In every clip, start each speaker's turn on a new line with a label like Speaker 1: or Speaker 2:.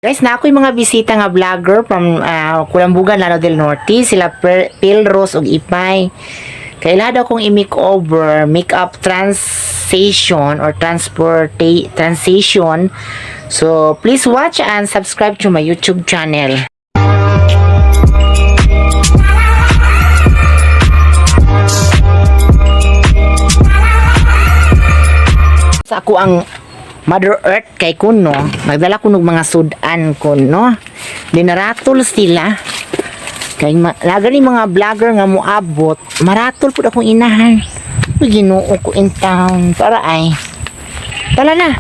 Speaker 1: Guys, na ako'y mga bisita nga vlogger from Kulambugan, Lanao del Norte. Sila Pilros ug Ipay. Kailangan daw kong i-makeover, makeup transition or transition. So, please watch and subscribe to my YouTube channel. Sa ako ang Mother Earth kay kuno, nagdala ko ng mga sudan kuno. Dinaratol sila. Kay laga ni mga vlogger nga moabot, maratol pud akong inahan. Uy, Ginoo ko in town. Para ay. Tala na.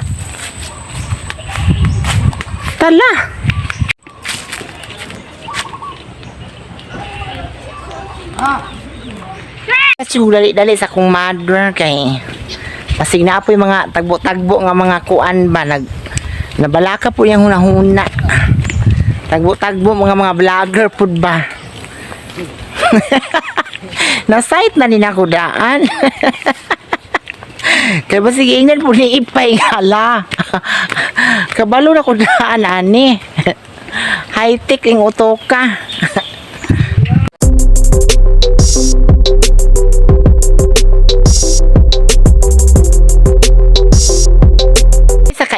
Speaker 1: Tala. Kasi dali sa akong mother kay pasig na po yung mga tagbo-tagbo nga mga kuan ba nabalaka po yung hunahuna tagbo-tagbo mga vlogger po ba na site na din ako daan kaya ba sige ingnan po ni Ipay hala kabalo na ko daan ani high tech yung utoka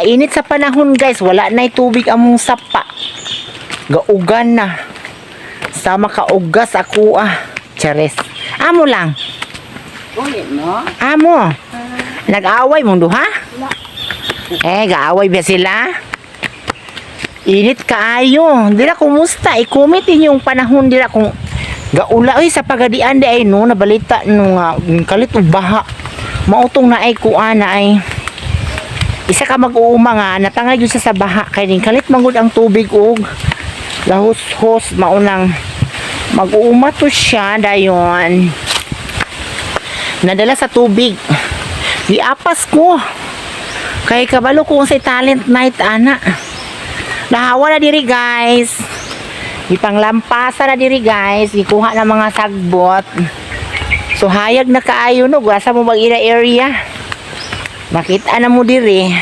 Speaker 1: init sa panahon guys, wala na tubig among sapa. Gaugan na. Sama ka ugas ako Chares. Amo lang.
Speaker 2: Ulit mo?
Speaker 1: Amo. Nag-away mo duha? Gaaway ba sila? Init kaayo. Dira kumusta? I-comment inyong panahon dira kung gaula sa pagadian di ay no nabalita no nga kalit og baha. Mautong na ay kuana ay isa ka mag-uuma nga natangay yun sa baha kay din kalit mangud ang tubig og lahos-hos maunang mag-uuma to siya dayon nadala sa tubig giapas ko kay kabalo ko sa talent night ana nahawa na diri guys ipanglampasa na diri guys gikuha na mga sagbot so hayag na kaayo no asa mo bang area makita na mo diri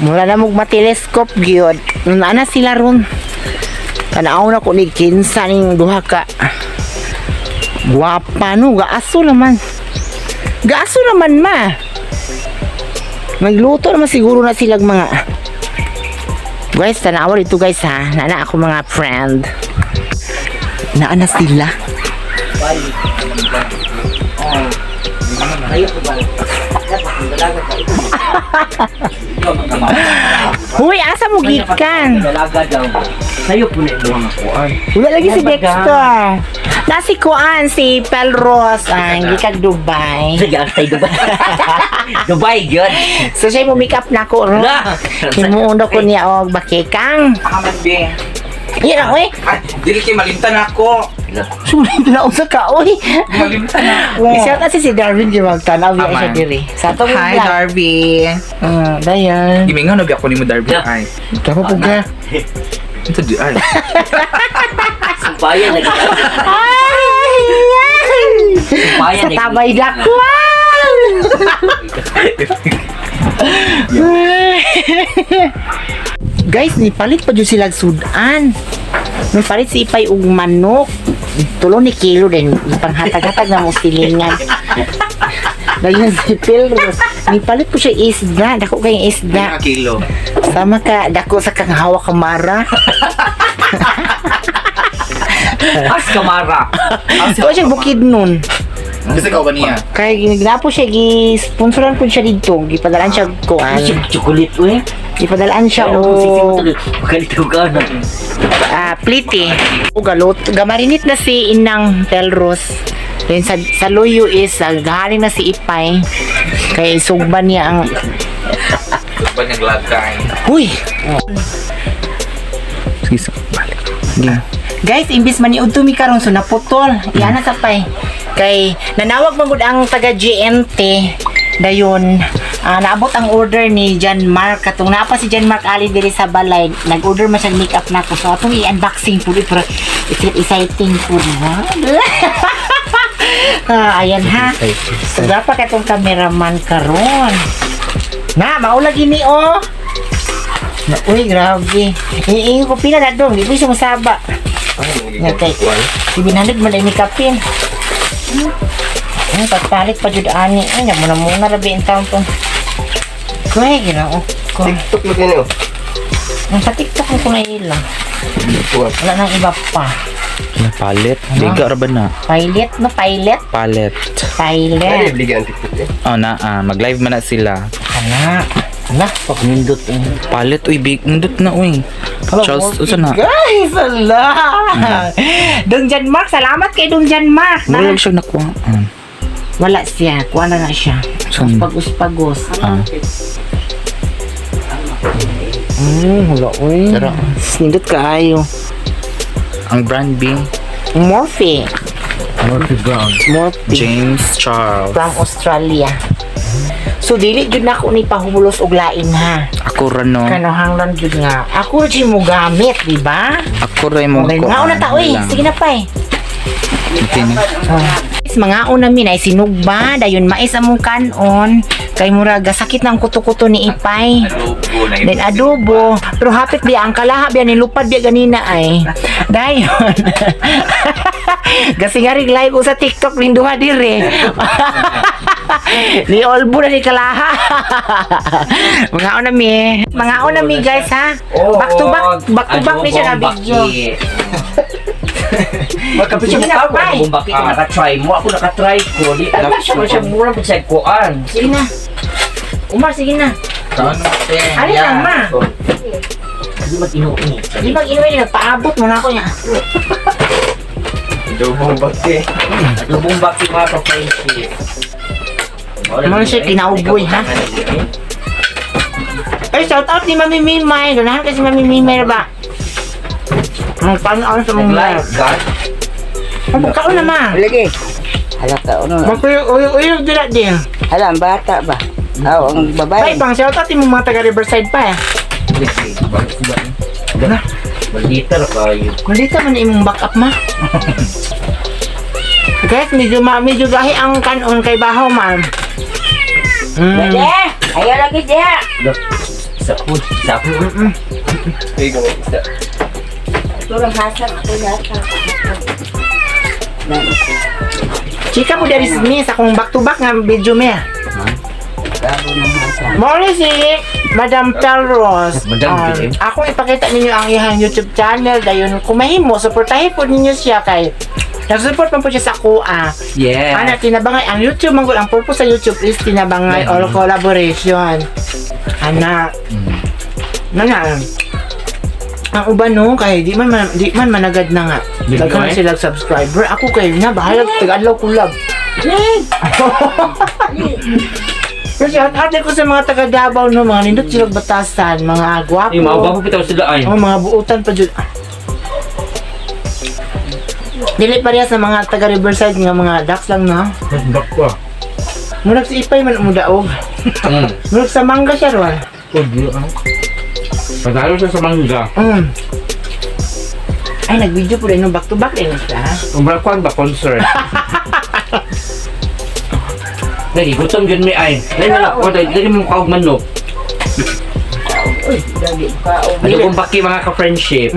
Speaker 1: mula na mo matelescope gyud ana sila ron tanaw na ko ni kinsa ning duha ka guwapa no gaaso naman ma magluto naman siguro na silang mga guys tanaw dito guys ha nana ako mga friend naana sila Huy, asa mo gikan?
Speaker 2: Dalaga daw. Sayo po na mga kuan.
Speaker 1: Wala lagi si Dexter. Nasi kuan si Pelros ang gikan Dubai.
Speaker 2: Sige, tay Dubai. Dubai gyud.
Speaker 1: So siya mo make up na ko ro. Himuundo ko niya og bakekang.
Speaker 3: Ahmad B.
Speaker 1: Ira oy.
Speaker 3: Dili kay malimtan ako.
Speaker 1: Sulit na usa ka oy.
Speaker 3: Malimtan ako.
Speaker 1: Isa kasi si Darwin di magtanaw niya siya diri. Sa to
Speaker 3: Hi, Darby.
Speaker 1: dayan.
Speaker 3: Gimingaw na ako ni mo, Darby. Ay.
Speaker 1: Dapat po ka.
Speaker 3: Ito di ay.
Speaker 2: Sumpayan lagi.
Speaker 1: Ay! Sa tabay dakwal! Guys, nipalit pa dyan sila sudan. Nipalit si Ipay og manok. Tulo ni kilo din. Ipanghatag-hatag na mo silingan. Dayon si Pilros. Nipalit po siya isda. Dako kayong isda.
Speaker 3: 5 kilo.
Speaker 1: Sama ka, dako sa kang hawak kamara.
Speaker 3: As kamara.
Speaker 1: Ito siya bukid nun.
Speaker 3: Kasi ka ba niya?
Speaker 1: Kaya ginapo siya, gi-sponsoran po siya dito. Gipadalaan siya kuan.
Speaker 2: Chocolate we.
Speaker 1: Gipadalaan siya
Speaker 2: Makalito ka na.
Speaker 1: pliti. Galot. Gamarinit na si Inang Telros. Then sa luyo is galing na si Ipay. Kaya sugban niya ang
Speaker 3: Ba niyang lagay?
Speaker 1: huy!
Speaker 3: Sige, balik.
Speaker 1: Guys, imbis man iudto mi karon so naputol. Iana sa pay. Kay nanawag magud ang taga GNT dayon naabot ang order ni John Mark katong napa si John Mark ali diri sa balay nag-order man siya makeup na ko so atong i-unboxing pud pero exciting pud ayan ha so dapat katong cameraman karon na maulagi ni Uy, grabe. Iingo ko pila na doon. Di ko siya masaba. Natay. 700 man ay nikapin. Pagpalit pa jud ani. Ay, muna rabi ang taon to. Kuy, ginoo ko.
Speaker 4: TikTok mo din oh.
Speaker 1: Ang sa TikTok ko na ilang. Wala nang iba pa.
Speaker 3: Palit. Liga ra ba na?
Speaker 1: Pilot, no? Pilot?
Speaker 3: Palit.
Speaker 4: Ay,
Speaker 1: Pilot.
Speaker 4: bligyan ang TikTok eh.
Speaker 3: Oh na, mag-live man na sila.
Speaker 1: Ala, pag nindot.
Speaker 3: Palit, uy, big. Nindot na, uy. Charles, usa na.
Speaker 1: Guys, ala. Dong Jan Mark, salamat kay Dong Jan Mark.
Speaker 3: Mura lang siya nakuha.
Speaker 1: Wala siya, kuha na siya.
Speaker 3: Saan?
Speaker 1: Pagos-pagos.
Speaker 3: Ah.
Speaker 1: Wala, uy.
Speaker 3: Tara.
Speaker 1: Nindot kaayo.
Speaker 3: Ang brand B,
Speaker 1: Morphe.
Speaker 3: Murphy Brown.
Speaker 1: Morphe.
Speaker 3: James Charles.
Speaker 1: From Australia. So, dili jud na ako ni pahulos og lain ha.
Speaker 3: Ako ra no.
Speaker 1: Kanohanglan jud nga. Ako jud mo gamit, di ba?
Speaker 3: Ako ra mo
Speaker 1: Okay,
Speaker 3: ko.
Speaker 1: mga una ta, uy. Sige na pa eh. Mga una min ay sinugba, dayon mais among kanon. Kay muraga sakit ng kuto-kuto ni Ipay. Then adobo. Pero hapit biya ang kalaha biya nilupad biya ganina ay. Dayon. Kasi nga rin live ko sa TikTok rin duha dire. Ni Olbo na ni kalaha. Mga una mi guys ha. Back to back ni siya na video.
Speaker 2: Magkapit
Speaker 1: Sige na,
Speaker 2: ako,
Speaker 1: Pai.
Speaker 2: bumbaki ka nakatry mo, ako nakatry ko, di alam siya mura pa sa kuan.
Speaker 1: Sige na. Umar, sige na. Ano lang ma?
Speaker 2: Hindi mag-inuwi.
Speaker 1: Di ba inuwi nagpaabot mo na ako niya.
Speaker 4: Dobong bakti.
Speaker 2: Ito bumbaki mga ka-friendship.
Speaker 1: Ano siya, kinauboy, ha? Ay, shout out ni Mami Mimay. Ganahan kasi Mami Mimay na ba? Ang paano sa mga
Speaker 2: Nag-live, God.
Speaker 1: Ang pagkaon na ma.
Speaker 5: Lagi. Hala ka, ano na.
Speaker 1: Magpuyog dila din.
Speaker 5: Hala, ang bata ba? Ang
Speaker 1: Ay,
Speaker 5: babae.
Speaker 1: pang shout out yung mga taga Riverside pa eh.
Speaker 2: Balita na kayo.
Speaker 1: Kung dito man imong backup ma. Guys, medyo gahi ang kanon kay Bahaw man.
Speaker 5: Dede! Ayaw lagi, Dede!
Speaker 2: Sapun.
Speaker 4: Ikaw, isa.
Speaker 5: Ito lang hasan. Ako yata.
Speaker 1: Chika po dari sini sa kung back to back nga video me.
Speaker 5: Bago ng hasan.
Speaker 1: Muli si Madam Pelros.
Speaker 2: Madam Pelros.
Speaker 1: Ako ipakita ninyo ang iyang YouTube channel. Dayon, kung mahimo, supportahin po ninyo siya kay nag-support man po siya sa kuha.
Speaker 2: Yeah.
Speaker 1: Ana, tinabangay. Ang YouTube, ang purpose sa YouTube is tinabangay all collaboration. Ana. Nana. Ang uban no, kay di man managad na nga. Daghan sila subscriber. Ako kay na, bahala, taga-adlaw kulab. Kasi ate ko sa mga taga Davao no, mga nindot sila batasan, mga gwapo.
Speaker 2: Yung mga bago pitaw sila ay.
Speaker 1: Mga buutan pa dyan. Dili pa rin sa mga taga Riverside nga mga ducks lang na.
Speaker 3: Bak ko.
Speaker 1: Murag si Ipay man umudaog. Murag sa mangga siya ron.
Speaker 3: Padalo siya sa mangga.
Speaker 1: Ay, nag-video po rin, no? Back to back rin siya.
Speaker 3: Umbrakwan ba concert?
Speaker 2: Lagi, gutom dyan may ay. Lagi mo kaog manok.
Speaker 5: Uy, lagi pa.
Speaker 2: Ano bumbaki mga ka-friendship?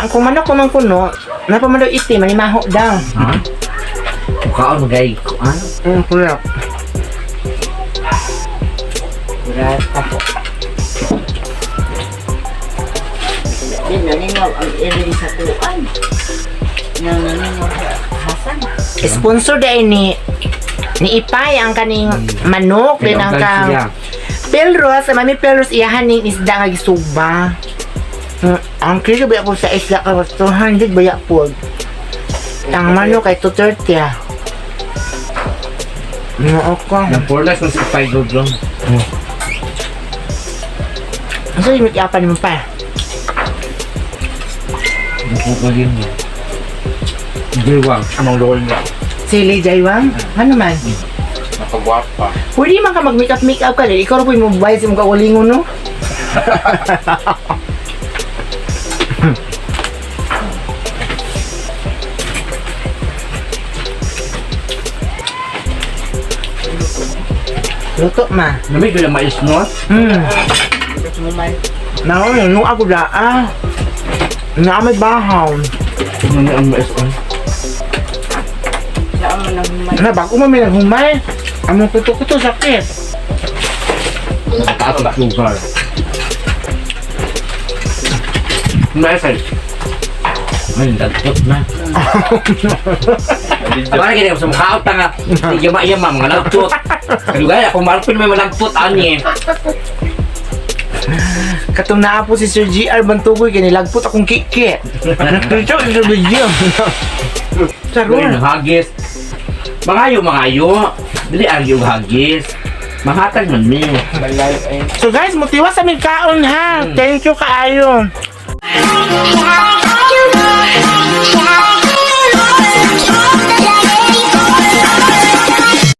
Speaker 1: Kung manok ko man kuno, napamalo iti, manimaho daw.
Speaker 2: Ha? Mukhaan mo gay. Ano?
Speaker 1: Kulap.
Speaker 5: Rata. Din, naningaw ang iri sa tuan. Naningaw sa hasan.
Speaker 1: Sponsor dahil ni Ipay ang kaning manok, din ang kang Pelros, sa Mami Pelros, iyahan ni isda nga gisuba. Ang kilo baya po sa isda ka 200 baya po. Ang manok ay 230 ah. Oo ko.
Speaker 3: Ang porlas ng si Pai Gogong.
Speaker 1: So, yung iyapan mo pa.
Speaker 3: Nagpupagin mo. Diwang, amang lol niya.
Speaker 1: Sili Jaywang? Ano man?
Speaker 3: Nakagwapa.
Speaker 1: Pwede man ka mag-makeup ka din. Ikaw rin po yung mabay sa mga kawalingon, no? Luto ma.
Speaker 3: Namig na mais no?
Speaker 5: human.
Speaker 1: Naon, nung ako daa. Na may bahaw.
Speaker 2: Ano ang SO?
Speaker 5: Saan mo na human.
Speaker 1: Na bago mo may naghumay. Among kuto-kuto sakit.
Speaker 2: Taas ang sugar. Mesel. Ay, dagpot na. Parang kaya sa mukha out nga. Yama-yama, mga lagpot. Kalugaya, kung malapin may malagpot, ani.
Speaker 1: Katong naa po si Sir GR Bantugoy kay nilagpot akong kiki. Ito sa video.
Speaker 2: Gawin
Speaker 1: Sarun.
Speaker 2: ng hagis. Mangayo. Dili aryo hagis. Mahatag man mi.
Speaker 1: So guys, mutiwas sa aming kaon ha. Thank you kaayo.
Speaker 6: Yeah.